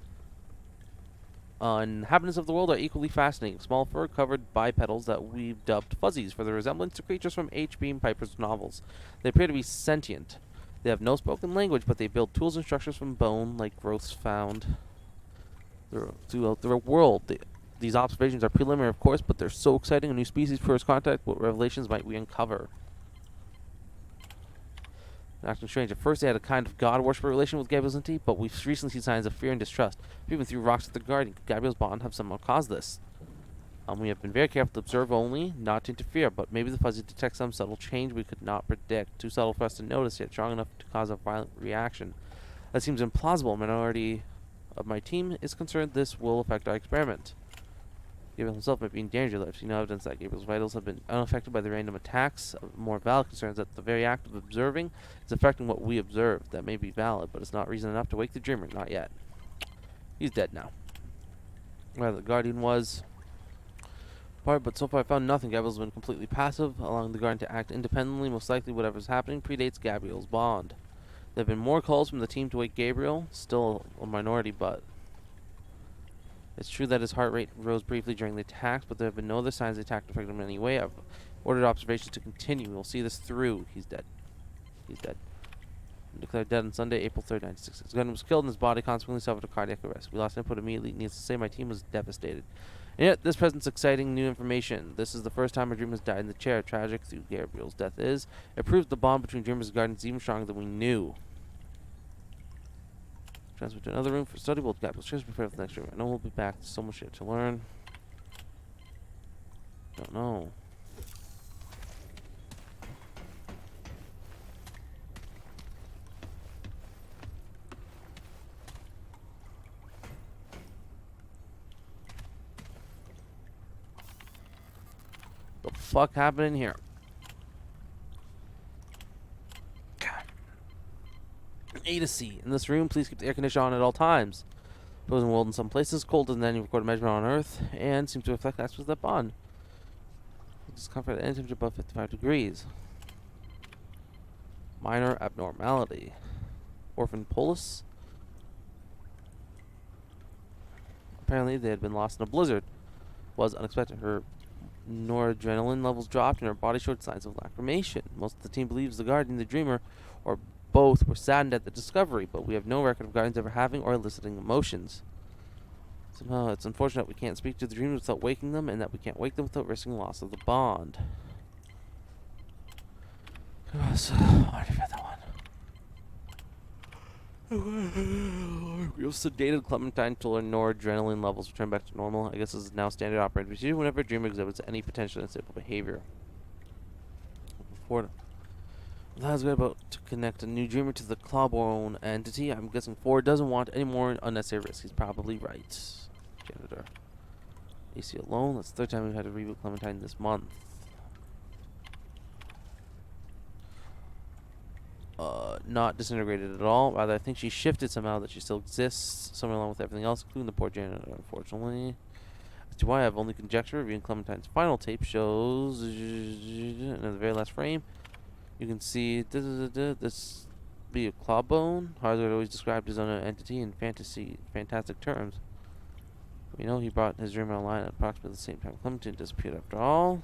Inhabitants of the world are equally fascinating. Small fur-covered bipedals that we've dubbed fuzzies for their resemblance to creatures from H. Beam Piper's novels. They appear to be sentient. They have no spoken language, but they build tools and structures from bone, like growths found throughout the world. These observations are preliminary, of course, but they're so exciting. A new species, first contact. What revelations might we uncover? Acting strange. At first, they had a kind of god-worshipper relation with Gabriel's entity, but we've recently seen signs of fear and distrust. People threw rocks at the guardian. Could Gabriel's bond have somehow caused this? We have been very careful to observe only, not to interfere, but maybe the fuzzy detects some subtle change we could not predict. Too subtle for us to notice, yet strong enough to cause a violent reaction. That seems implausible. A minority of my team is concerned this will affect our experiment. Gabriel himself might be in danger. I've seen no evidence that Gabriel's vitals have been unaffected by the random attacks. More valid concerns that the very act of observing is affecting what we observe. That may be valid, but it's not reason enough to wake the dreamer. Not yet. He's dead now. Where the guardian was... but so far I found nothing. Gabriel's been completely passive, allowing the guardian to act independently. Most likely whatever's happening predates Gabriel's bond. There have been more calls from the team to wake Gabriel, still a minority, but it's true that his heart rate rose briefly during the attacks, but there have been no other signs the attack affected him in any way. I've ordered observations to continue. We'll see this through. He's dead. He's dead. Declared dead on Sunday, April 3rd, 1966. His gun was killed and his body consequently suffered a cardiac arrest. We lost input immediately. Needless to say, my team was devastated. And yet, this presents exciting new information. This is the first time a dreamer has died in the chair. Tragic through Gabriel's death is. It proves the bond between dreamers and guardians is even stronger than we knew. Transfer to another room for study. We'll Gabriel's chairs prepare for the next room. I know we'll be back. There's so much shit to learn. Don't know. What the fuck happened in here? A to C. In this room, please keep the air conditioner on at all times. Frozen world in some places, cold than any recorded measurement on Earth, and seems to reflect aspects of that bond. Discomfort at any temperature above 55 degrees. Minor abnormality. Orphan Polis. Apparently, they had been lost in a blizzard. Was unexpected. Her noradrenaline levels dropped, and her body showed signs of lacrimation. Most of the team believes the guardian, the dreamer, or both were saddened at the discovery, but we have no record of guardians ever having or eliciting emotions. Somehow, it's unfortunate we can't speak to the dreamers without waking them, and that we can't wake them without risking loss of the bond. Why did I that one? Real sedated Clementine until her noradrenaline levels return back to normal. I guess this is now standard operating procedure whenever a dreamer exhibits any potential unstable behavior. Before That's good about to connect a new dreamer to the Clawbone entity. I'm guessing Ford doesn't want any more unnecessary risk. He's probably right. Janitor. AC alone. That's the third time we've had to reboot Clementine this month. not disintegrated at all. Rather, I think she shifted somehow that she still exists somewhere along with everything else, including the poor janitor, unfortunately. As to why I have only conjecture, reviewing Clementine's final tape shows in the very last frame. You can see this be a clawbone. Hazard always described his own entity in fantastic terms. We know he brought his dream online at approximately the same time Clementine disappeared after all.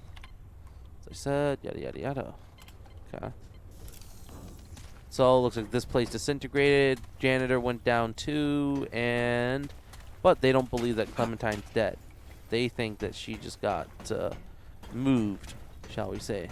As I said, yada yada yada. Okay. So, looks like this place disintegrated. Janitor went down too, but they don't believe that Clementine's dead. They think that she just got moved, shall we say.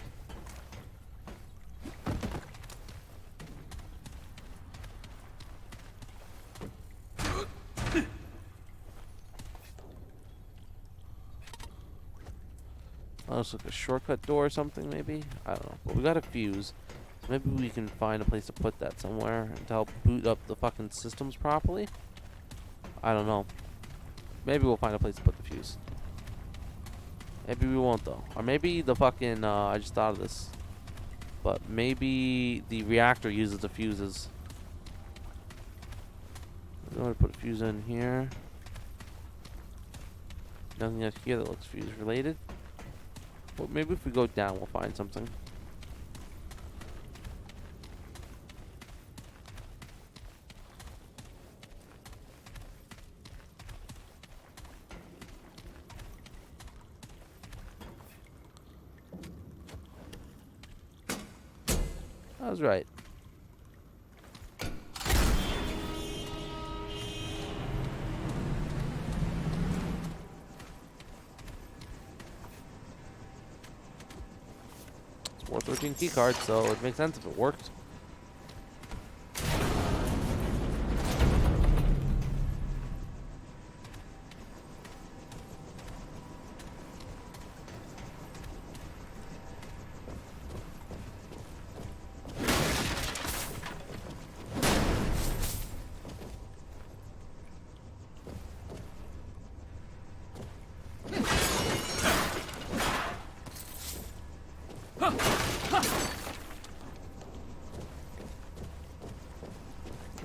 Oh, looks like a shortcut door or something, maybe? I don't know. But we got a fuse. So maybe we can find a place to put that somewhere to help boot up the fucking systems properly. I don't know. Maybe we'll find a place to put the fuse. Maybe we won't, though. Or maybe the fucking, I just thought of this. But maybe the reactor uses the fuses. I'm going to put a fuse in here. Nothing else here that looks fuse related. Well, maybe if we go down, we'll find something. I was right. It's worth 13 key cards, so it makes sense if it works.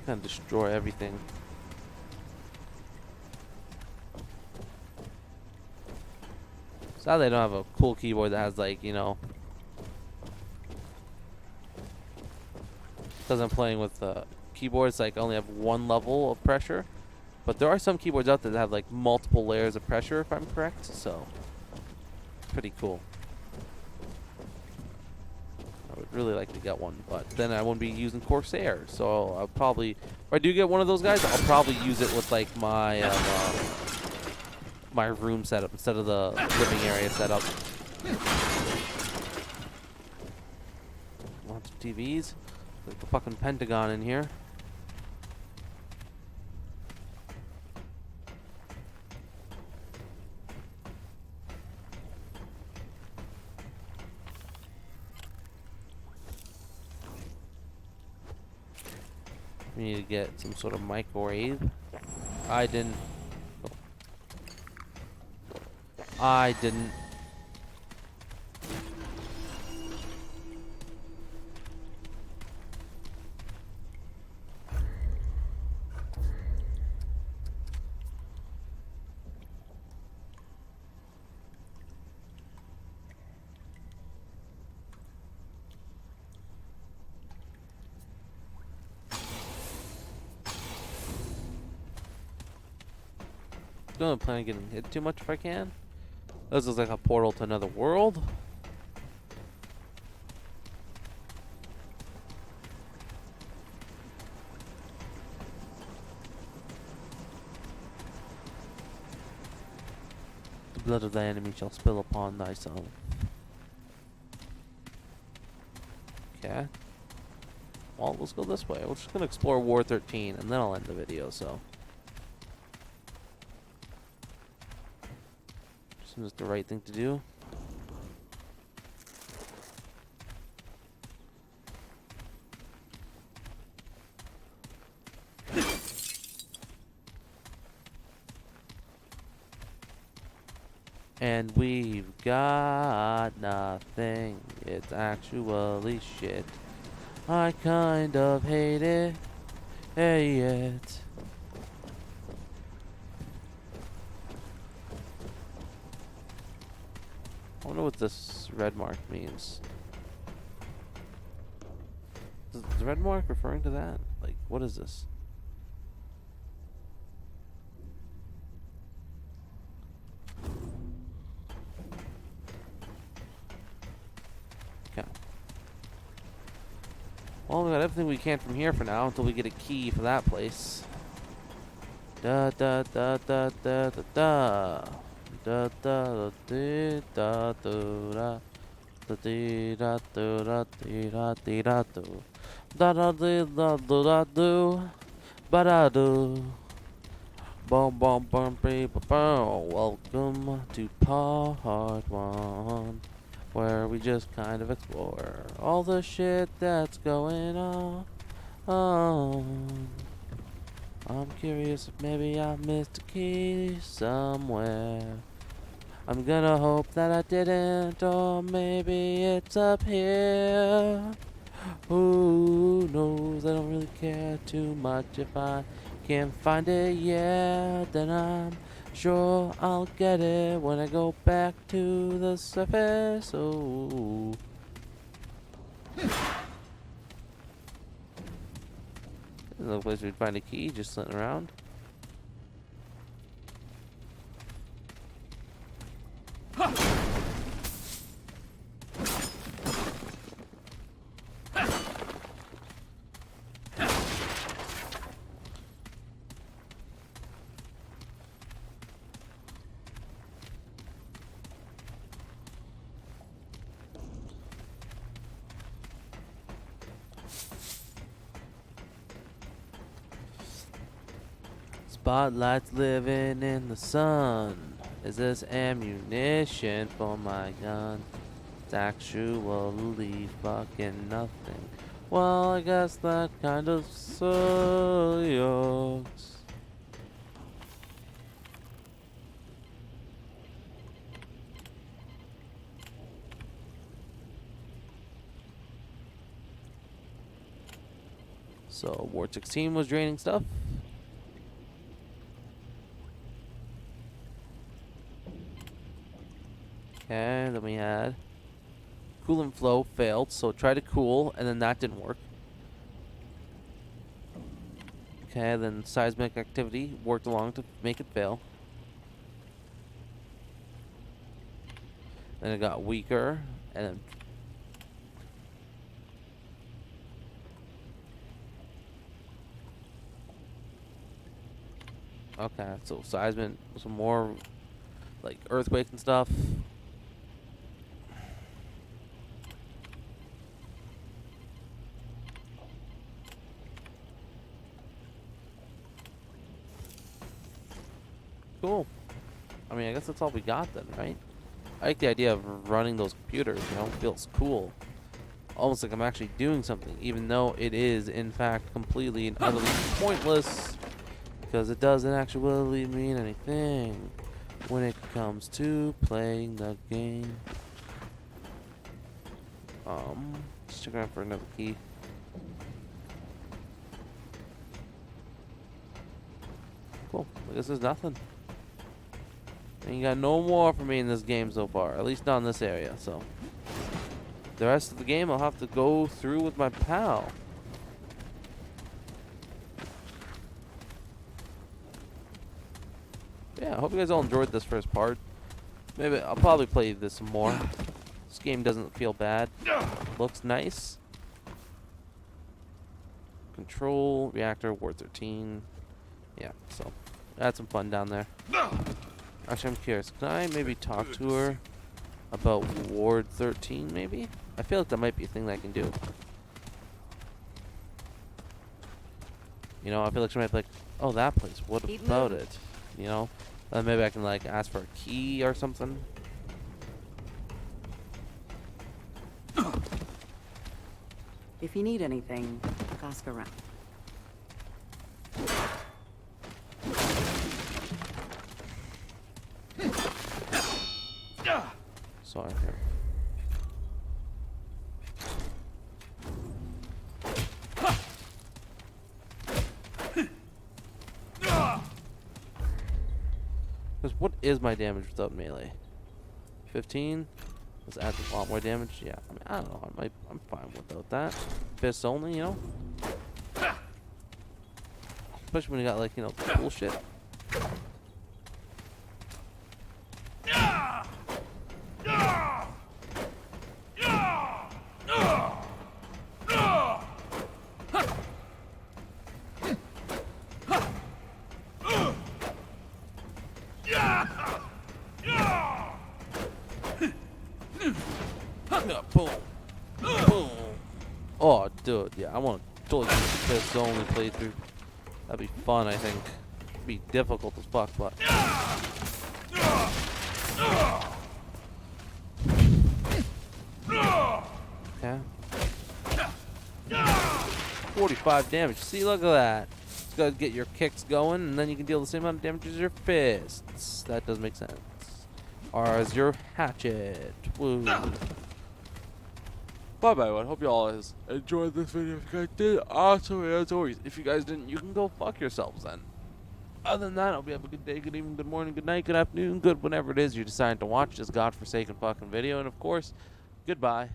Kind of destroy everything. Sadly, I don't have a cool keyboard that has, like, you know, because I'm playing with keyboards, like, only have one level of pressure. But there are some keyboards out there that have, like, multiple layers of pressure, if I'm correct. So, pretty cool. I would really like to get one, but then I won't be using Corsair. So I'll probably, if I do get one of those guys, I'll probably use it with like my my room setup instead of the living area setup. Lots of TVs. Like the fucking Pentagon in here. We need to get some sort of microwave. I didn't. Don't plan on getting hit too much if I can. This is like a portal to another world. The blood of thy enemy shall spill upon thyself. Okay. Well, let's go this way. We're just gonna explore War 13 and then I'll end the video, so. Seems the right thing to do. And we've got nothing. It's actually shit. I kind of hate it. Hey, it. I wonder what this red mark means. Is the red mark referring to that? Like, what is this? Okay. Well, we got everything we can from here for now until we get a key for that place. Da da da da da da da. Da da da da da da dee da do da dee da dee da do da da dee da do da do ba da do bum bum bum bee ba boom. Welcome to part 1, where we just kind of explore all the shit that's going on. I'm curious if maybe I missed a key somewhere. I'm gonna hope that I didn't, or maybe it's up here. Who knows? I don't really care too much. If I can't find it yet, then I'm sure I'll get it when I go back to the surface. Oh. There's no place we'd find a key just sitting around. Spotlights living in the sun. Is this ammunition for my gun? It's actually fucking nothing. Well, I guess that kind of sucks. So, Ward 16 was draining stuff. Okay, then we had coolant flow failed, so try to cool, and then that didn't work. Okay, then seismic activity worked along to make it fail. Then it got weaker, and then okay, so seismic, some more like earthquakes and stuff. Cool. I mean, I guess that's all we got then, right? I like the idea of running those computers, you know, it feels cool. Almost like I'm actually doing something, even though it is, in fact, completely and utterly pointless, because it doesn't actually mean anything when it comes to playing the game. Just check around for another key. Cool. I guess there's nothing. And you got no more for me in this game so far, at least not in this area, so the rest of the game I'll have to go through with my pal. Yeah, I hope you guys all enjoyed this first part. Maybe I'll probably play this some more. This game doesn't feel bad. Looks nice. Control, reactor, Ward 13. Yeah, so I had some fun down there. Actually, I'm curious. Can I maybe talk to her about Ward 13, maybe? I feel like that might be a thing that I can do. You know, I feel like she might be like, oh, that place, what about it? You know? Maybe I can, like, ask for a key or something. If you need anything, ask around. Sorry. Because what is my damage without melee? 15. Let's add a lot more damage. Yeah, I mean, I don't know. I'm fine without that. Fists only, you know. Especially when you got, like, you know, cool shit. Boom. Boom. Oh, dude, yeah, I want to totally do this only playthrough. That'd be fun, I think. It'd be difficult as fuck, but. Okay. 45 damage. See, look at that. Just gotta get your kicks going, and then you can deal the same amount of damage as your fists. That does make sense. Or as your hatchet. Woo. Bye-bye, everyone. Hope you all enjoyed this video. If you guys did, awesome, as always. If you guys didn't, you can go fuck yourselves then. Other than that, I hope you have a good day, good evening, good morning, good night, good afternoon, good whenever it is you decide to watch this godforsaken fucking video. And of course, goodbye.